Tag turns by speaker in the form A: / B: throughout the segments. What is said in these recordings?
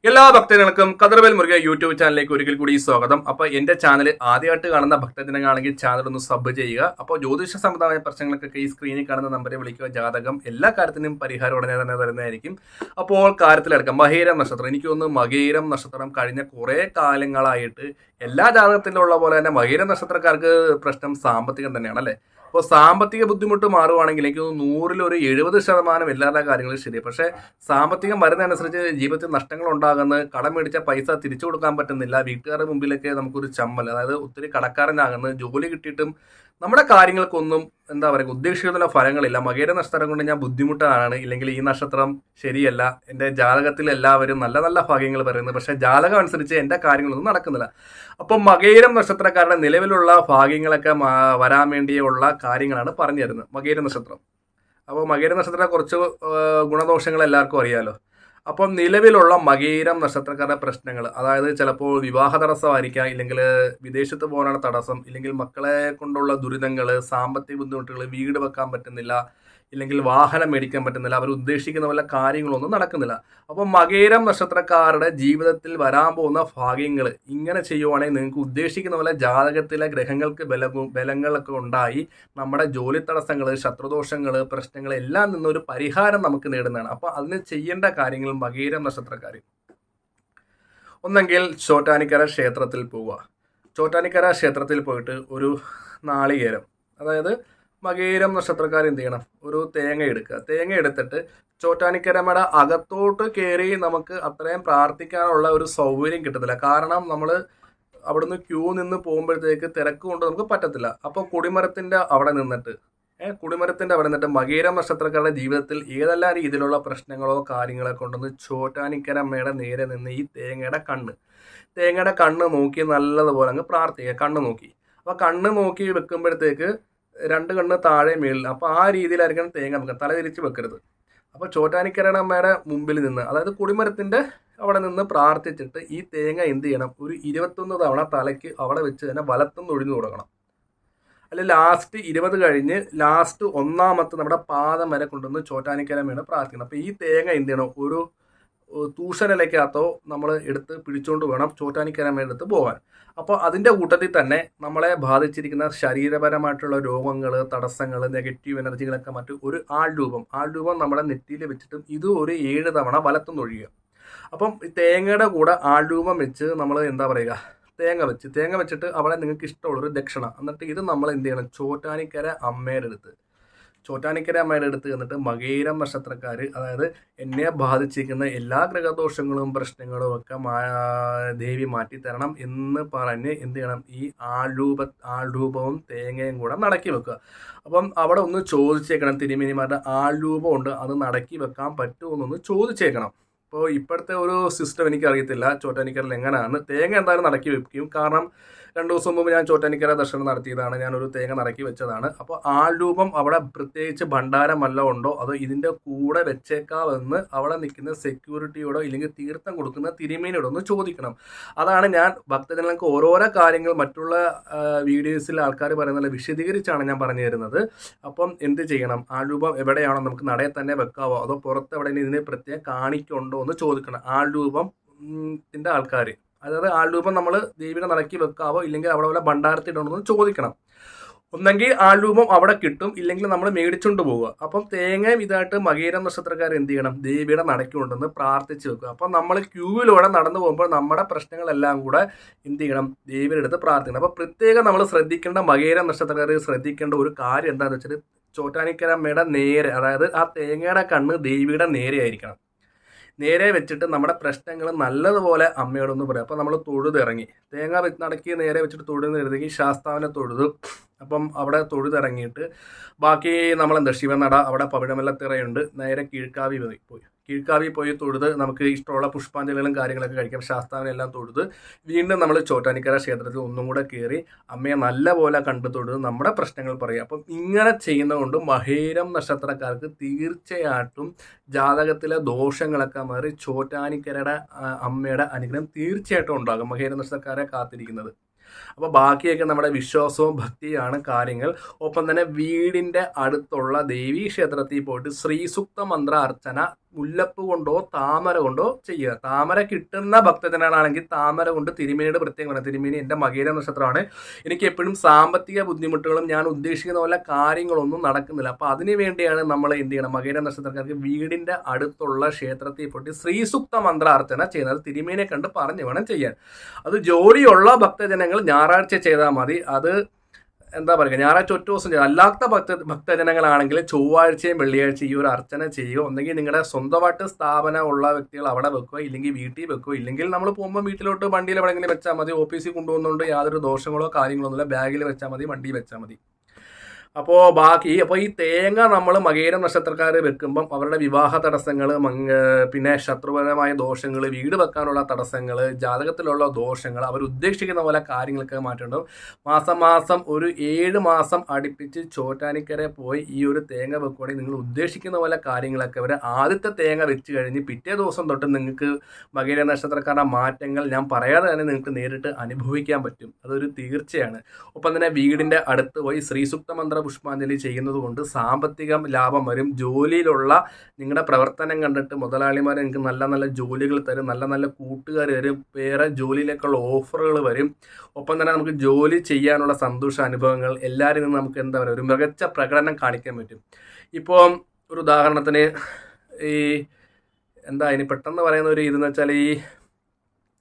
A: എല്ലാ ഭക്തജനങ്ങൾക്കും കതിർവേൽ മുരുക യൂട്യൂബ് ചാനലിലേക്ക് ഒരിക്കൽ കൂടി സ്വാഗതം. അപ്പോൾ എൻ്റെ ചാനൽ ആദ്യമായിട്ട് കാണുന്ന ഭക്തജനങ്ങളാണെങ്കിൽ ചാനൽ ഒന്ന് സബ് ചെയ്യുക. അപ്പോൾ ജ്യോതിഷ സംബന്ധമായ പ്രശ്നങ്ങൾക്കൊക്കെ ഈ സ്ക്രീനിൽ കാണുന്ന നമ്പറെ വിളിക്കുക. ജാതകം എല്ലാ കാര്യത്തിനും പരിഹാരം ഉടനെ തന്നെ തരുന്നതായിരിക്കും. അപ്പോൾ കാര്യത്തിലെടുക്കാം. മകീരം നക്ഷത്രം, എനിക്ക് തോന്നുന്നു മകീരം നക്ഷത്രം കഴിഞ്ഞ കുറേ കാലങ്ങളായിട്ട് എല്ലാ ജാതകത്തിലുള്ള പോലെ തന്നെ മകീരം നക്ഷത്രക്കാർക്ക് പ്രശ്നം സാമ്പത്തികം തന്നെയാണ് അല്ലേ. അപ്പോൾ സാമ്പത്തിക ബുദ്ധിമുട്ട് മാറുവാണെങ്കിൽ എനിക്ക് 100-ൽ 70% എല്ലാവരുടെ കാര്യങ്ങളും ശരിയാണ്. പക്ഷേ സാമ്പത്തികം വരുന്നതനുസരിച്ച് ജീവിതത്തിൽ നഷ്ടങ്ങൾ ഉണ്ടാകുന്നത്, കടം മേടിച്ച പൈസ തിരിച്ചു കൊടുക്കാൻ പറ്റുന്നില്ല, വീട്ടുകാരുടെ മുമ്പിലൊക്കെ നമുക്കൊരു ചമ്മൽ, അതായത് ഒത്തിരി കടക്കാരനാകുന്നത്, ജോലി കിട്ടിയിട്ടും നമ്മുടെ കാര്യങ്ങൾക്കൊന്നും എന്താ പറയുക ഉദ്ദേശിക്കുന്ന ഫലങ്ങളില്ല. മകര നക്ഷത്രം കൊണ്ട് ഞാൻ ബുദ്ധിമുട്ടാണ്, ഇല്ലെങ്കിൽ ഈ നക്ഷത്രം ശരിയല്ല, എൻ്റെ ജാതകത്തിൽ എല്ലാവരും നല്ല നല്ല ഭാഗ്യങ്ങൾ പറയുന്നത്, പക്ഷേ ജാതകം അനുസരിച്ച് എൻ്റെ കാര്യങ്ങളൊന്നും നടക്കുന്നില്ല. അപ്പം മകരം നക്ഷത്രക്കാരുടെ നിലവിലുള്ള ഭാഗ്യങ്ങളൊക്കെ വരാൻ വേണ്ടിയുള്ള കാര്യങ്ങളാണ് പറഞ്ഞു തരുന്നത് മകര നക്ഷത്രം. അപ്പോൾ മകര നക്ഷത്രത്തെ കുറച്ച് ഗുണദോഷങ്ങൾ എല്ലാവർക്കും അറിയാലോ. അപ്പം നിലവിലുള്ള മകീരം നക്ഷത്രക്കാരുടെ പ്രശ്നങ്ങൾ, അതായത് ചിലപ്പോൾ വിവാഹ തടസ്സമായിരിക്കാം, ഇല്ലെങ്കിൽ വിദേശത്ത് പോകാനുള്ള തടസ്സം, ഇല്ലെങ്കിൽ മക്കളെ കൊണ്ടുള്ള ദുരിതങ്ങൾ, സാമ്പത്തിക ബുദ്ധിമുട്ടുകൾ, വീട് വെക്കാൻ പറ്റുന്നില്ല, ഇല്ലെങ്കിൽ വാഹനം മേടിക്കാൻ പറ്റുന്നില്ല, അവർ ഉദ്ദേശിക്കുന്ന വല്ല കാര്യങ്ങളൊന്നും നടക്കുന്നില്ല. അപ്പോൾ മകീരം നക്ഷത്രക്കാരുടെ ജീവിതത്തിൽ വരാൻ പോകുന്ന ഭാഗ്യങ്ങൾ ഇങ്ങനെ ചെയ്യുവാണെങ്കിൽ നിങ്ങൾക്ക് ഉദ്ദേശിക്കുന്ന പോലെ ജാതകത്തിലെ ഗ്രഹങ്ങൾക്ക് ബലങ്ങളൊക്കെ ഉണ്ടായി നമ്മുടെ ജോലി തടസ്സങ്ങൾ, ശത്രുദോഷങ്ങൾ, പ്രശ്നങ്ങൾ എല്ലാം നിന്നൊരു പരിഹാരം നമുക്ക് നേടുന്നതാണ്. അപ്പോൾ അതിന് ചെയ്യേണ്ട കാര്യങ്ങൾ മകീരം നക്ഷത്രക്കാർ ഒന്നെങ്കിൽ ചോറ്റാനിക്കര ക്ഷേത്രത്തിൽ പോവുക. ചോറ്റാനിക്കര ക്ഷേത്രത്തിൽ പോയിട്ട് ഒരു നാളികേരം, അതായത് മകീരം നക്ഷത്രക്കാർ എന്ത് ചെയ്യണം, ഒരു തേങ്ങ എടുക്കുക. തേങ്ങ എടുത്തിട്ട് ചോറ്റാനിക്കരമയുടെ അകത്തോട്ട് കയറി നമുക്ക് അത്രയും പ്രാർത്ഥിക്കാനുള്ള ഒരു സൗകര്യം കിട്ടത്തില്ല. കാരണം നമ്മൾ അവിടുന്ന് ക്യൂ നിന്ന് പോകുമ്പോഴത്തേക്ക് തിരക്ക് കൊണ്ട് നമുക്ക് പറ്റത്തില്ല. അപ്പോൾ കൊടിമരത്തിൻ്റെ അവിടെ നിന്നിട്ട് മകീരം നക്ഷത്രക്കാരുടെ ജീവിതത്തിൽ ഏതെല്ലാം രീതിയിലുള്ള പ്രശ്നങ്ങളോ കാര്യങ്ങളോ കൊണ്ടുവന്ന് ചോറ്റാനിക്കരമ്മയുടെ നേരെ നിന്ന് ഈ തേങ്ങയുടെ കണ്ണ് നോക്കി നല്ലതുപോലെ അങ്ങ് പ്രാർത്ഥിക്കുക. കണ്ണ് നോക്കി, അപ്പോൾ കണ്ണ് നോക്കി വെക്കുമ്പോഴത്തേക്ക് 2 കണ്ണ് താഴെ മേളിൽ, അപ്പോൾ ആ രീതിയിലായിരിക്കണം തേങ്ങ വെക്കുക, തല തിരിച്ച് വെക്കരുത്. അപ്പോൾ ചോറ്റാനിക്കരമ്മയുടെ മുമ്പിൽ നിന്ന്, അതായത് കൊടിമരത്തിൻ്റെ അവിടെ നിന്ന് പ്രാർത്ഥിച്ചിട്ട് ഈ തേങ്ങ എന്ത് ചെയ്യണം, ഒരു 21 തവണ തലയ്ക്ക് അവിടെ വെച്ച് തന്നെ വലത്തുനിന്ന് ഒഴിഞ്ഞു കൊടുക്കണം. അല്ലെ ലാസ്റ്റ് 20 കഴിഞ്ഞ് ലാസ്റ്റ് 1ാമത്തെ നമ്മുടെ പാദം വരെ കൊണ്ടുവന്ന് ചോറ്റാനിക്കരമ്മയുടെ പ്രാർത്ഥിക്കണം. അപ്പോൾ ഈ തേങ്ങ എന്ത് ചെയ്യണം, ഒരു തൂഷനിലയ്ക്കകത്തോ നമ്മൾ എടുത്ത് പിടിച്ചുകൊണ്ട് വേണം ചോറ്റാനിക്കരമ്മയുടെ അടുത്ത് പോകാൻ. അപ്പോൾ അതിൻ്റെ കൂട്ടത്തിൽ തന്നെ നമ്മളെ ബാധിച്ചിരിക്കുന്ന ശരീരപരമായിട്ടുള്ള രോഗങ്ങൾ, തടസ്സങ്ങൾ, നെഗറ്റീവ് എനർജികളൊക്കെ മറ്റു ഒരു ആൾരൂപം നമ്മളെ നെറ്റിയിൽ വെച്ചിട്ടും ഇത് ഒരു 7 തവണ വലത്തുനിന്നൊഴിയുക. അപ്പം തേങ്ങയുടെ കൂടെ ആൾരൂപം വെച്ച് നമ്മൾ എന്താ പറയുക, തേങ്ങ വെച്ചിട്ട് അവിടെ നിങ്ങൾക്ക് ഇഷ്ടമുള്ളൊരു ദക്ഷിണ, എന്നിട്ട് ഇത് നമ്മൾ എന്ത് ചെയ്യണം, ചോറ്റാനിക്കര അമ്മയുടെ അടുത്ത് എന്നിട്ട് മകീരം നക്ഷത്രക്കാർ, അതായത് എന്നെ ബാധിച്ചിരിക്കുന്ന എല്ലാ ഗ്രഹദോഷങ്ങളും പ്രശ്നങ്ങളും ഒക്കെ ദേവി മാറ്റിത്തരണം എന്ന് പറഞ്ഞ് എന്ത് ചെയ്യണം, ഈ ആൾരൂപവും തേങ്ങയും കൂടെ നടക്കി വെക്കുക. അപ്പം അവിടെ ഒന്ന് ചോദിച്ചേക്കണം, തിരുമേനിമാരുടെ ആൾരൂപം ഉണ്ട്, അത് നടക്കി വെക്കാൻ പറ്റുമോ എന്നൊന്ന് ചോദിച്ചേക്കണം. അപ്പോൾ ഇപ്പോഴത്തെ ഒരു സിസ്റ്റം എനിക്കറിയത്തില്ല ചോറ്റാനിക്കരയിൽ എങ്ങനെയാണ്. തേങ്ങ എന്തായാലും നടക്കി വെക്കും, കാരണം 2 ദിവസം മുമ്പ് ഞാൻ ചോറ്റാനിക്കര ദർശനം നടത്തിയതാണ്, ഞാനൊരു തേങ്ങ നടക്കി വെച്ചതാണ്. അപ്പോൾ ആൾരൂപം അവിടെ പ്രത്യേകിച്ച് ഭണ്ഡാരം വല്ലതും ഉണ്ടോ അതോ ഇതിൻ്റെ കൂടെ വെച്ചേക്കാമെന്ന് അവിടെ നിൽക്കുന്ന സെക്യൂരിറ്റിയോടോ ഇല്ലെങ്കിൽ തീർത്ഥം കൊടുക്കുന്ന തിരുമേനിയോടോ ഒന്ന് ചോദിക്കണം. അതാണ് ഞാൻ ഭക്തജനങ്ങൾക്ക് ഓരോരോ കാര്യങ്ങൾ മറ്റുള്ള വീഡിയോസിൽ ആൾക്കാർ പറയുന്നത് വിശദീകരിച്ചാണ് ഞാൻ പറഞ്ഞു തരുന്നത്. അപ്പം എന്ത് ചെയ്യണം, ആൾരൂപം എവിടെയാണോ, നമുക്ക് നടയിൽ തന്നെ വെക്കാവോ അതോ പുറത്ത് എവിടെ ഇതിനെ പ്രത്യേകം കാണിക്കുണ്ടോ എന്ന് ചോദിക്കണം ആൾരൂപത്തിൻ്റെ ആൾക്കാർ. അതായത് ആൾരൂപം നമ്മൾ ദേവിനെ നടക്കി വെക്കാവോ ഇല്ലെങ്കിൽ അവിടെ വല്ല ഭണ്ഡാരത്തിടണോ എന്ന് ചോദിക്കണം. ഒന്നെങ്കിൽ ആൾരൂപം അവിടെ കിട്ടും, ഇല്ലെങ്കിൽ നമ്മൾ മേടിച്ചുകൊണ്ട് പോവുക. അപ്പം തേങ്ങയും ഇതായിട്ട് മകീരം നക്ഷത്രക്കാർ എന്ത് ചെയ്യണം, ദേവിയുടെ നടക്കുകൊണ്ടെന്ന് പ്രാർത്ഥിച്ച് വെക്കുക. അപ്പം നമ്മൾ ക്യൂവിലൂടെ നടന്നു പോകുമ്പോൾ നമ്മുടെ പ്രശ്നങ്ങളെല്ലാം കൂടെ എന്ത് ചെയ്യണം, ദേവിയുടെ അടുത്ത് പ്രാർത്ഥിക്കണം. അപ്പോൾ പ്രത്യേകം നമ്മൾ ശ്രദ്ധിക്കേണ്ട, മകീരം നക്ഷത്രക്കാർ ശ്രദ്ധിക്കേണ്ട ഒരു കാര്യം എന്താണെന്ന് വെച്ചാൽ ചോറ്റാനിക്കരമ്മയുടെ നേരെ, അതായത് ആ തേങ്ങയുടെ കണ്ണ് ദേവിയുടെ നേരെ ആയിരിക്കണം. നേരെ വെച്ചിട്ട് നമ്മുടെ പ്രശ്നങ്ങൾ നല്ലതുപോലെ അമ്മയോടൊന്ന് പറയാം. അപ്പോൾ നമ്മൾ തൊഴുതിറങ്ങി തേങ്ങ നടക്കി നേരെ വെച്ചിട്ട് തൊഴുതിറങ്ങി ശാസ്താവിനെ തൊഴുതു. അപ്പം അവിടെ തൊഴുതിറങ്ങിയിട്ട് ബാക്കി നമ്മളെന്താ ശിവനട, അവിടെ പവിഴമല്ലത്തിറയുണ്ട്, നേരെ കീഴ്ക്കാവി പോയി തൊഴുത് നമുക്ക് ഇഷ്ടമുള്ള പുഷ്പാഞ്ജലികളും കാര്യങ്ങളൊക്കെ കഴിക്കാം. ശാസ്താവിനെല്ലാം തൊഴുത് വീണ്ടും നമ്മൾ ചോറ്റാനിക്കര ക്ഷേത്രത്തിൽ ഒന്നും കൂടെ കയറി അമ്മയെ നല്ലപോലെ കണ്ടു തൊഴുത് നമ്മുടെ പ്രശ്നങ്ങൾ പറയാം. അപ്പം ഇങ്ങനെ ചെയ്യുന്നതുകൊണ്ട് മകീരം നക്ഷത്രക്കാർക്ക് തീർച്ചയായിട്ടും ജാതകത്തിലെ ദോഷങ്ങളൊക്കെ മാറി ചോറ്റാനിക്കരയുടെ അമ്മയുടെ അനുഗ്രഹം തീർച്ചയായിട്ടും ഉണ്ടാകും മകീരം നക്ഷത്രക്കാരെ കാത്തിരിക്കുന്നത്. അപ്പോൾ ബാക്കിയൊക്കെ നമ്മുടെ വിശ്വാസവും ഭക്തിയാണ് കാര്യങ്ങൾ. ഒപ്പം തന്നെ വീടിൻ്റെ അടുത്തുള്ള ദേവീ ക്ഷേത്രത്തിൽ പോയിട്ട് ശ്രീസുക്ത മന്ത്ര അർച്ചന മുല്ലപ്പ് കൊണ്ടോ താമര കൊണ്ടോ ചെയ്യുക. താമര കിട്ടുന്ന ഭക്തജനാണെങ്കിൽ താമര കൊണ്ട് തിരുമേനിയുടെ പ്രത്യേകം പറയുന്നത്, തിരുമേനി എൻ്റെ മകീര നക്ഷത്രമാണ്, എനിക്ക് എപ്പോഴും സാമ്പത്തിക ബുദ്ധിമുട്ടുകളും ഞാൻ ഉദ്ദേശിക്കുന്ന പോലെ കാര്യങ്ങളൊന്നും നടക്കുന്നില്ല. അപ്പോൾ അതിനു വേണ്ടിയാണ് നമ്മൾ എന്ത് ചെയ്യണം, മകീര നക്ഷത്രക്കാർക്ക് വീടിൻ്റെ അടുത്തുള്ള ക്ഷേത്രത്തിൽ പോയിട്ട് ശ്രീസുക്ത മന്ത്രാർച്ചന ചെയ്യുന്നത് തിരുമേനിയെ കണ്ട് പറഞ്ഞു വേണം ചെയ്യാൻ. അത് ജോലിയുള്ള ഭക്തജനങ്ങൾ ഞായറാഴ്ച ചെയ്താൽ മതി. അത് എന്താ പറയുക, ഞായറാഴ്ച ഒറ്റ ദിവസം ചെയ്യും. അല്ലാത്ത ഭക്തജനങ്ങളാണെങ്കിൽ ചൊവ്വാഴ്ചയും വെള്ളിയാഴ്ച ഈ ഒരു അർച്ചന ചെയ്യുക. ഒന്നെങ്കിൽ നിങ്ങളുടെ സ്വന്തമായിട്ട് സ്ഥാപനം ഉള്ള വ്യക്തികൾ അവിടെ വെക്കുക, ഇല്ലെങ്കിൽ വീട്ടിൽ വെക്കുക, ഇല്ലെങ്കിൽ നമ്മൾ പോകുമ്പോൾ വീട്ടിലോട്ട് വണ്ടിയിൽ എവിടെയെങ്കിലും വെച്ചാൽ മതി. ഓഫീസിൽ കൊണ്ടുപോകുന്നതുകൊണ്ട് യാതൊരു ദോഷങ്ങളോ കാര്യങ്ങളൊന്നുമില്ല. ബാഗിൽ വെച്ചാൽ മതി, വണ്ടിയിൽ വെച്ചാൽ മതി. അപ്പോൾ ഈ തേങ്ങ നമ്മൾ മകേര നക്ഷത്രക്കാർ വെക്കുമ്പം അവരുടെ വിവാഹ തടസ്സങ്ങൾ, പിന്നെ ശത്രുപരമായ ദോഷങ്ങൾ, വീട് വെക്കാനുള്ള തടസ്സങ്ങൾ, ജാതകത്തിലുള്ള ദോഷങ്ങൾ, അവർ ഉദ്ദേശിക്കുന്ന പോലെ കാര്യങ്ങളൊക്കെ മാറ്റേണ്ടതും. മാസം ഒരു 7 മാസം അടുപ്പിച്ച് ചോറ്റാനിക്കര പോയി ഈ ഒരു തേങ്ങ വെക്കുകയാണെങ്കിൽ നിങ്ങൾ ഉദ്ദേശിക്കുന്ന പോലെ കാര്യങ്ങളൊക്കെ അവർ ആദ്യത്തെ തേങ്ങ വെച്ച് കഴിഞ്ഞ് പിറ്റേ ദിവസം തൊട്ട് നിങ്ങൾക്ക് മകേര നക്ഷത്രക്കാരുടെ മാറ്റങ്ങൾ ഞാൻ പറയാതെ തന്നെ നിങ്ങൾക്ക് നേരിട്ട് അനുഭവിക്കാൻ പറ്റും. അതൊരു തീർച്ചയാണ്. ഒപ്പം തന്നെ വീടിൻ്റെ അടുത്ത് പോയി ശ്രീസുക്ത മന്ത്ര പുഷ്പാഞ്ജലി ചെയ്യുന്നത് കൊണ്ട് സാമ്പത്തിക ലാഭം വരും. ജോലിയിലുള്ള നിങ്ങളുടെ പ്രവർത്തനം കണ്ടിട്ട് മുതലാളിമാർ നിങ്ങൾക്ക് നല്ല നല്ല ജോലികൾ തരും, നല്ല നല്ല കൂട്ടുകാർ വരും, വേറെ ജോലിയിലേക്കുള്ള ഓഫറുകൾ വരും. ഒപ്പം തന്നെ നമുക്ക് ജോലി ചെയ്യാനുള്ള സന്തോഷ അനുഭവങ്ങൾ എല്ലാവരും നിന്ന് നമുക്ക് എന്താ പറയുക, ഒരു മികച്ച പ്രകടനം കാണിക്കാൻ പറ്റും. ഇപ്പോൾ ഒരു ഉദാഹരണത്തിന് ഇനി പെട്ടെന്ന് പറയുന്ന ഒരു ഇതെന്ന് വെച്ചാൽ ഈ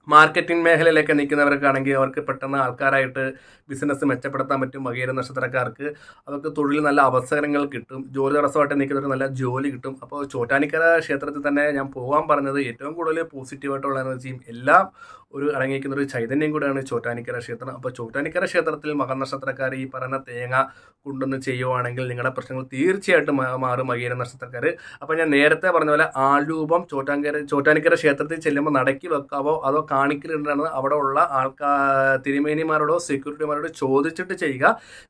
A: മാർക്കറ്റിംഗ് മേഖലയിലൊക്കെ നിൽക്കുന്നവർക്കാണെങ്കിൽ അവർക്ക് പെട്ടെന്ന് ആൾക്കാരായിട്ട് ബിസിനസ് മെച്ചപ്പെടുത്താൻ പറ്റും. മകീര നക്ഷത്രക്കാർക്ക് അവർക്ക് തൊഴിൽ നല്ല അവസരങ്ങൾ കിട്ടും. ജോലി തടസ്സമായിട്ട് നിൽക്കുന്നവർ നല്ല ജോലി കിട്ടും. അപ്പോൾ ചോറ്റാനിക്കര ക്ഷേത്രത്തിൽ തന്നെ ഞാൻ പോകാൻ പറഞ്ഞത് ഏറ്റവും കൂടുതൽ പോസിറ്റീവായിട്ടുള്ള എനർജിയും എല്ലാം ഒരു അടങ്ങിയിരിക്കുന്ന ഒരു ചൈതന്യം കൂടെയാണ് ചോറ്റാനിക്കര ക്ഷേത്രം. അപ്പോൾ ചോറ്റാനിക്കര ക്ഷേത്രത്തിൽ മകനക്ഷത്രക്കാർ ഈ പറയുന്ന തേങ്ങ കൊണ്ടുവന്ന് ചെയ്യുവാണെങ്കിൽ നിങ്ങളുടെ പ്രശ്നങ്ങൾ തീർച്ചയായിട്ടും മാറും മകീര നക്ഷത്രക്കാർ. അപ്പോൾ ഞാൻ നേരത്തെ പറഞ്ഞ പോലെ ആൾരൂപം ചോറ്റാനിക്കര ക്ഷേത്രത്തിൽ ചെല്ലുമ്പോൾ നടക്കി വെക്കാവോ അതോ കാണിക്കലുണ്ടെന്ന് അവിടെ ഉള്ള തിരുമേനിമാരോടോ സെക്യൂരിറ്റിമാരോടോ ചോദിച്ചിട്ട് ചെയ്യുക.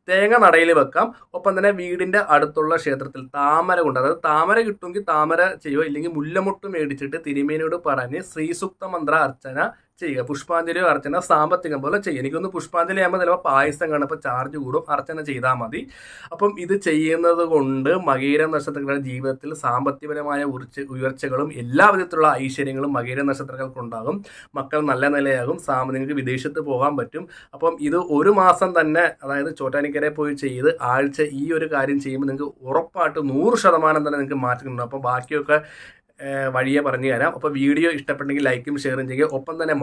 A: തേങ്ങ നടയിൽ വെക്കാം. ഒപ്പം തന്നെ വീടിൻ്റെ അടുത്തുള്ള ക്ഷേത്രത്തിൽ താമര കൊണ്ട്, അതായത് താമര കിട്ടുമെങ്കിൽ താമര ചെയ്യുക, ഇല്ലെങ്കിൽ മുല്ലമുട്ട് മേടിച്ചിട്ട് തിരുമേനിയോട് പറഞ്ഞ് ശ്രീസുക്ത മന്ത്ര അർച്ചന ചെയ്യുക. പുഷ്പാഞ്ജലിയോ അർച്ചന സാമ്പത്തികം പോലെ ചെയ്യുക. എനിക്കൊന്ന് പുഷ്പാഞ്ജലി ആകുമ്പോൾ ചിലപ്പോൾ പായസം കാണുമ്പോൾ ചാർജ് കൂടും, അർച്ചന ചെയ്താൽ മതി. അപ്പം ഇത് ചെയ്യുന്നത് കൊണ്ട് മകീര നക്ഷത്രക്കാരുടെ ജീവിതത്തിൽ സാമ്പത്തികപരമായ ഉയർച്ചകളും എല്ലാ വിധത്തിലുള്ള ഐശ്വര്യങ്ങളും മകീര നക്ഷത്രങ്ങൾക്കുണ്ടാകും. മക്കൾ നല്ല നിലയാകും. നിങ്ങൾക്ക് വിദേശത്ത് പോകാൻ പറ്റും. അപ്പം ഇത് 1 മാസം തന്നെ, അതായത് ചോറ്റാനിക്കരയിൽ പോയി ചെയ്ത് ആഴ്ച ഈ ഒരു കാര്യം ചെയ്യുമ്പോൾ നിങ്ങൾക്ക് ഉറപ്പായിട്ട് 100% തന്നെ നിങ്ങൾക്ക് മാറ്റുന്നുണ്ട്. അപ്പോൾ ബാക്കിയൊക്കെ വഴിയെ പറഞ്ഞു തരാം. അപ്പോൾ വീഡിയോ ഇഷ്ടപ്പെട്ടെങ്കിൽ ലൈക്കും ഷെയറും ചെയ്യുക. ഒപ്പം തന്നെ